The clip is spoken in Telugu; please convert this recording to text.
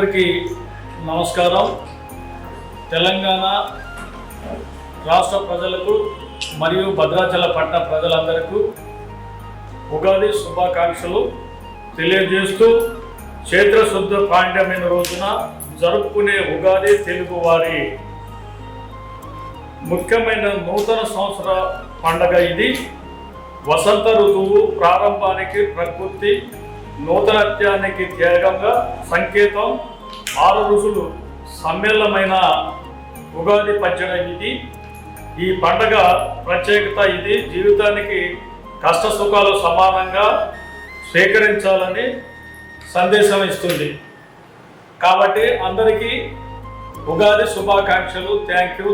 అందరికీ నమస్కారం. తెలంగాణ రాష్ట్ర ప్రజలకు మరియు భద్రాచల పట్టణ ప్రజలందరికీ ఉగాది శుభాకాంక్షలు తెలియజేస్తూ చైత్రశుద్ధ పాండ్యమైన రోజున జరుపుకునే ఉగాది తెలుగువారి ముఖ్యమైన నూతన సంవత్సర పండగ. ఇది వసంత ఋతువు ప్రారంభానికి ప్రకృతి నూతనత్యానికి త్యాగంగా సంకేతం. 6 ఋతువులు సమ్మేళనమైన ఉగాది పచ్చడి ఇది. ఈ పండగ ప్రత్యేకత ఇది జీవితానికి కష్ట సుఖాలు సమానంగా స్వీకరించాలని సందేశం ఇస్తుంది. కాబట్టి అందరికీ ఉగాది శుభాకాంక్షలు. Thank you.